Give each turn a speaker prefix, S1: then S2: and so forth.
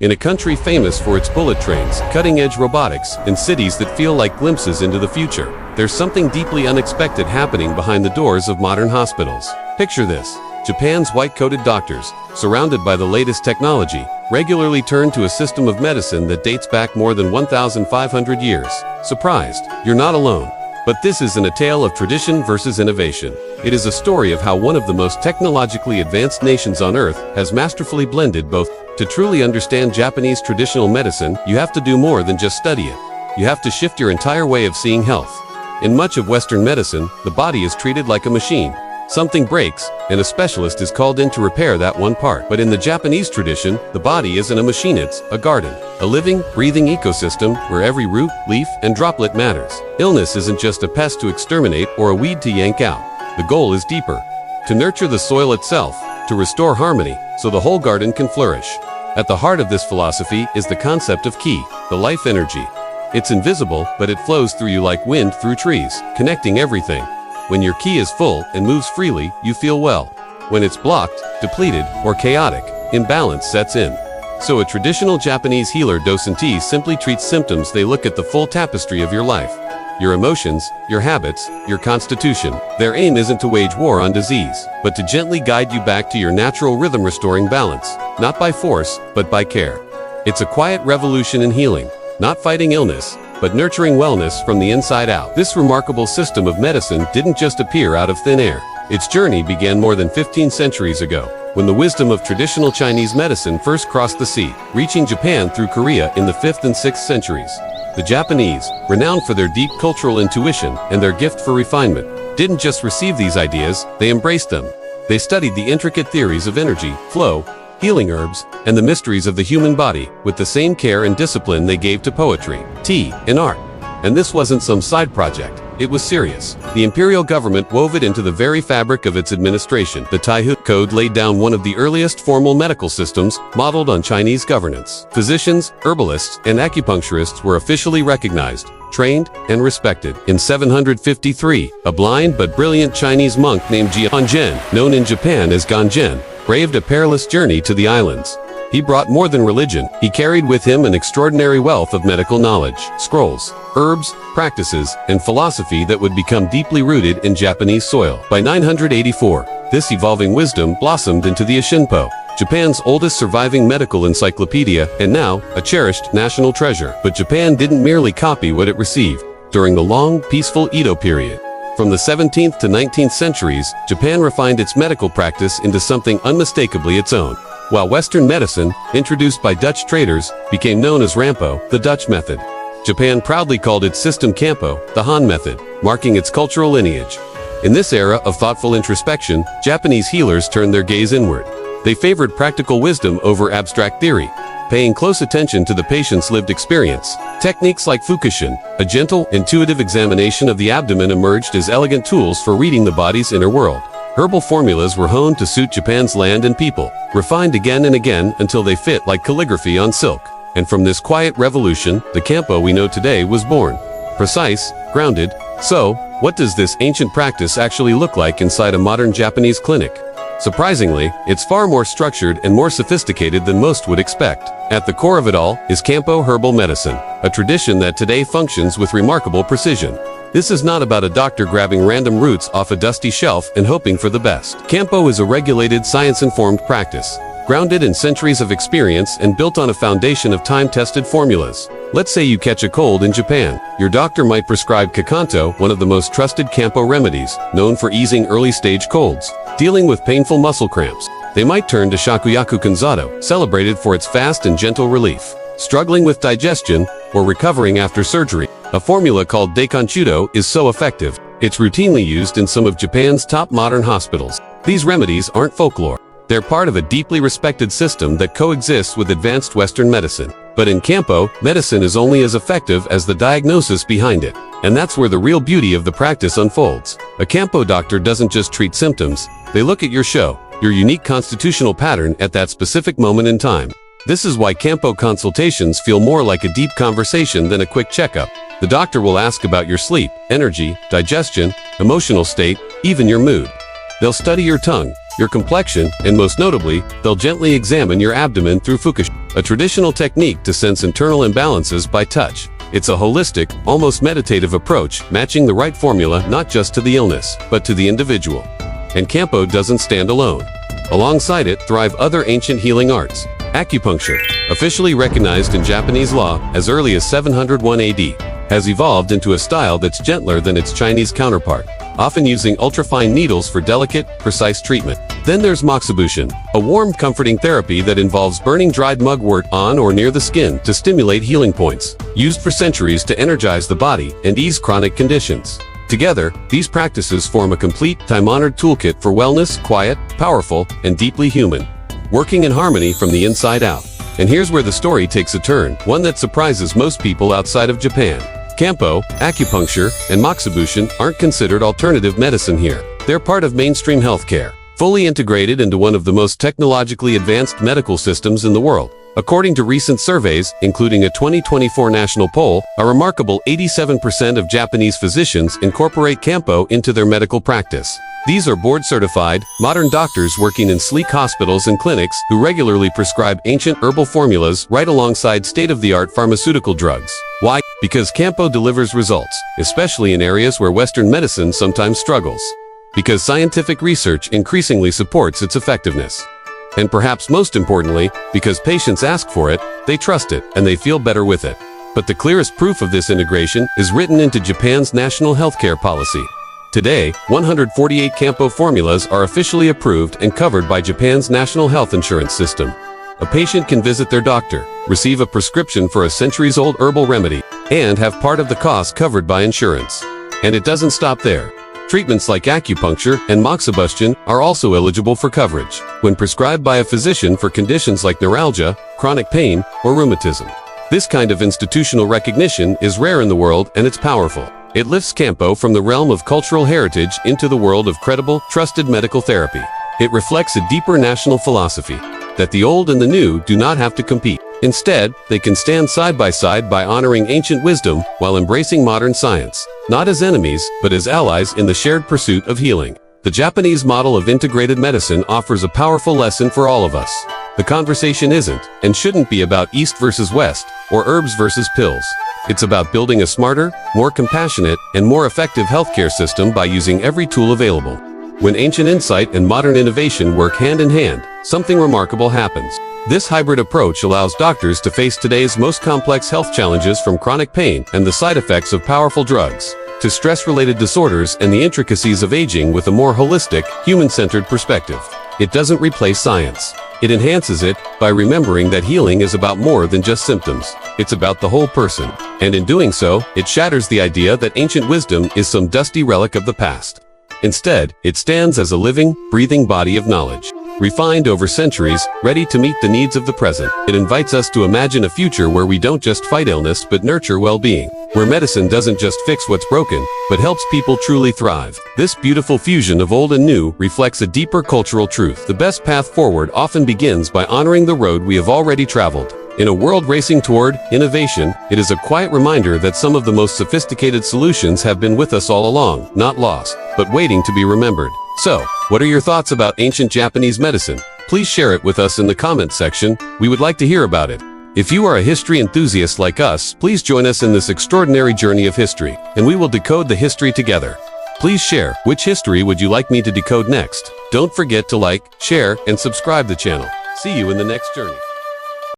S1: In a country famous for its bullet trains, cutting-edge robotics, and cities that feel like glimpses into the future, there's something deeply unexpected happening behind the doors of modern hospitals. Picture this. Japan's white-coated doctors, surrounded by the latest technology, regularly turn to a system of medicine that dates back more than 1,500 years. Surprised? You're not alone. But this isn't a tale of tradition versus innovation. It is a story of how one of the most technologically advanced nations on Earth has masterfully blended both. To truly understand Japanese traditional medicine, you have to do more than just study it. You have to shift your entire way of seeing health. In much of Western medicine, the body is treated like a machine. Something breaks, and a specialist is called in to repair that one part. But in the Japanese tradition, the body isn't a machine, it's a garden. A living, breathing ecosystem where every root, leaf, and droplet matters. Illness isn't just a pest to exterminate or a weed to yank out. The goal is deeper. To nurture the soil itself, to restore harmony, so the whole garden can flourish. At the heart of this philosophy is the concept of ki, the life energy. It's invisible, but it flows through you like wind through trees, connecting everything. When your ki is full and moves freely, you feel well. When it's blocked, depleted, or chaotic, imbalance sets in. So a traditional Japanese healer dosenji simply treats symptoms. They look at the full tapestry of your life. Your emotions, your habits, your constitution. Their aim isn't to wage war on disease, but to gently guide you back to your natural rhythm, restoring balance, not by force, but by care. It's a quiet revolution in healing, not fighting illness, but nurturing wellness from the inside out. This remarkable system of medicine didn't just appear out of thin air. Its journey began more than 15 centuries ago, when the wisdom of traditional Chinese medicine first crossed the sea, reaching Japan through Korea in the 5th and 6th centuries. The Japanese, renowned for their deep cultural intuition and their gift for refinement, didn't just receive these ideas, they embraced them. They studied the intricate theories of energy, flow, healing herbs, and the mysteries of the human body with the same care and discipline they gave to poetry, tea, and art. And this wasn't some side project. It was serious. The imperial government wove it into the very fabric of its administration. The Taihu Code laid down one of the earliest formal medical systems modeled on Chinese governance. Physicians, herbalists, and acupuncturists were officially recognized, trained, and respected. In 753, a blind but brilliant Chinese monk named Jianzhen, known in Japan as Ganzhen, braved a perilous journey to the islands. He brought more than religion. He carried with him an extraordinary wealth of medical knowledge, scrolls, herbs, practices, and philosophy that would become deeply rooted in Japanese soil. By 984, this evolving wisdom blossomed into the Shinpo, Japan's oldest surviving medical encyclopedia, and now a cherished national treasure. But Japan didn't merely copy what it received. During the long, peaceful Edo period, from the 17th to 19th centuries, Japan refined its medical practice into something unmistakably its own. While Western medicine, introduced by Dutch traders, became known as Rampo, the Dutch method, Japan proudly called its system Kampo, the Han method, marking its cultural lineage. In this era of thoughtful introspection, Japanese healers turned their gaze inward. They favored practical wisdom over abstract theory, paying close attention to the patient's lived experience. Techniques like fukushin, a gentle, intuitive examination of the abdomen, emerged as elegant tools for reading the body's inner world. Herbal formulas were honed to suit Japan's land and people, refined again and again until they fit like calligraphy on silk. And from this quiet revolution, the Kampo we know today was born. Precise, grounded. So, what does this ancient practice actually look like inside a modern Japanese clinic? Surprisingly, it's far more structured and more sophisticated than most would expect. At the core of it all is Kampo herbal medicine, a tradition that today functions with remarkable precision. This is not about a doctor grabbing random roots off a dusty shelf and hoping for the best. Kampo is a regulated, science-informed practice, grounded in centuries of experience and built on a foundation of time-tested formulas. Let's say you catch a cold in Japan. Your doctor might prescribe Kakanto, one of the most trusted Kampo remedies, known for easing early-stage colds, dealing with painful muscle cramps. They might turn to Shakuyaku Kanzato, celebrated for its fast and gentle relief. Struggling with digestion, or recovering after surgery, a formula called Daikon-chudo is so effective, it's routinely used in some of Japan's top modern hospitals. These remedies aren't folklore. They're part of a deeply respected system that coexists with advanced Western medicine. But in Kampo, medicine is only as effective as the diagnosis behind it. And that's where the real beauty of the practice unfolds. A Kampo doctor doesn't just treat symptoms, they look at your unique constitutional pattern at that specific moment in time. This is why Kampo consultations feel more like a deep conversation than a quick checkup. The doctor will ask about your sleep, energy, digestion, emotional state, even your mood. They'll study your tongue, your complexion, and most notably, they'll gently examine your abdomen through fukushin. a traditional technique to sense internal imbalances by touch. It's a holistic, almost meditative approach, matching the right formula not just to the illness, but to the individual. And Kampo doesn't stand alone. Alongside it thrive other ancient healing arts. Acupuncture, officially recognized in Japanese law as early as 701 AD, has evolved into a style that's gentler than its Chinese counterpart, often using ultrafine needles for delicate, precise treatment. Then there's moxibustion, a warm, comforting therapy that involves burning dried mugwort on or near the skin to stimulate healing points, used for centuries to energize the body and ease chronic conditions. Together, these practices form a complete, time-honored toolkit for wellness, quiet, powerful, and deeply human, working in harmony from the inside out. And here's where the story takes a turn, one that surprises most people outside of Japan. Kampo, acupuncture, and moxibustion aren't considered alternative medicine here. They're part of mainstream healthcare, fully integrated into one of the most technologically advanced medical systems in the world. According to recent surveys, including a 2024 national poll, a remarkable 87% of Japanese physicians incorporate Kampo into their medical practice. These are board-certified, modern doctors working in sleek hospitals and clinics who regularly prescribe ancient herbal formulas right alongside state-of-the-art pharmaceutical drugs. Why? Because Kampo delivers results, especially in areas where Western medicine sometimes struggles. Because scientific research increasingly supports its effectiveness. And perhaps most importantly, because patients ask for it, they trust it, and they feel better with it. But the clearest proof of this integration is written into Japan's national healthcare policy. Today, 148 Kampo formulas are officially approved and covered by Japan's national health insurance system. A patient can visit their doctor, receive a prescription for a centuries-old herbal remedy, and have part of the cost covered by insurance. And it doesn't stop there. Treatments like acupuncture and moxibustion are also eligible for coverage when prescribed by a physician for conditions like neuralgia, chronic pain, or rheumatism. This kind of institutional recognition is rare in the world, and it's powerful. It lifts Kampo from the realm of cultural heritage into the world of credible, trusted medical therapy. It reflects a deeper national philosophy that the old and the new do not have to compete. Instead, they can stand side by honoring ancient wisdom while embracing modern science, not as enemies, but as allies in the shared pursuit of healing. The Japanese model of integrated medicine offers a powerful lesson for all of us. The conversation isn't, and shouldn't be, about East versus West, or herbs versus pills. It's about building a smarter, more compassionate, and more effective healthcare system by using every tool available. When ancient insight and modern innovation work hand in hand, something remarkable happens. This hybrid approach allows doctors to face today's most complex health challenges, from chronic pain and the side effects of powerful drugs, to stress-related disorders and the intricacies of aging, with a more holistic, human-centered perspective. It doesn't replace science. It enhances it by remembering that healing is about more than just symptoms. It's about the whole person. And in doing so, it shatters the idea that ancient wisdom is some dusty relic of the past. Instead, it stands as a living, breathing body of knowledge, refined over centuries, ready to meet the needs of the present. It invites us to imagine a future where we don't just fight illness but nurture well-being, where medicine doesn't just fix what's broken, but helps people truly thrive. This beautiful fusion of old and new reflects a deeper cultural truth. The best path forward often begins by honoring the road we have already traveled. In a world racing toward innovation, it is a quiet reminder that some of the most sophisticated solutions have been with us all along, not lost, but waiting to be remembered. So, what are your thoughts about ancient Japanese medicine? Please share it with us in the comments section. We would like to hear about it. If you are a history enthusiast like us, please join us in this extraordinary journey of history, and we will decode the history together. Please share, which history would you like me to decode next? Don't forget to like, share, and subscribe the channel. See you in the next journey.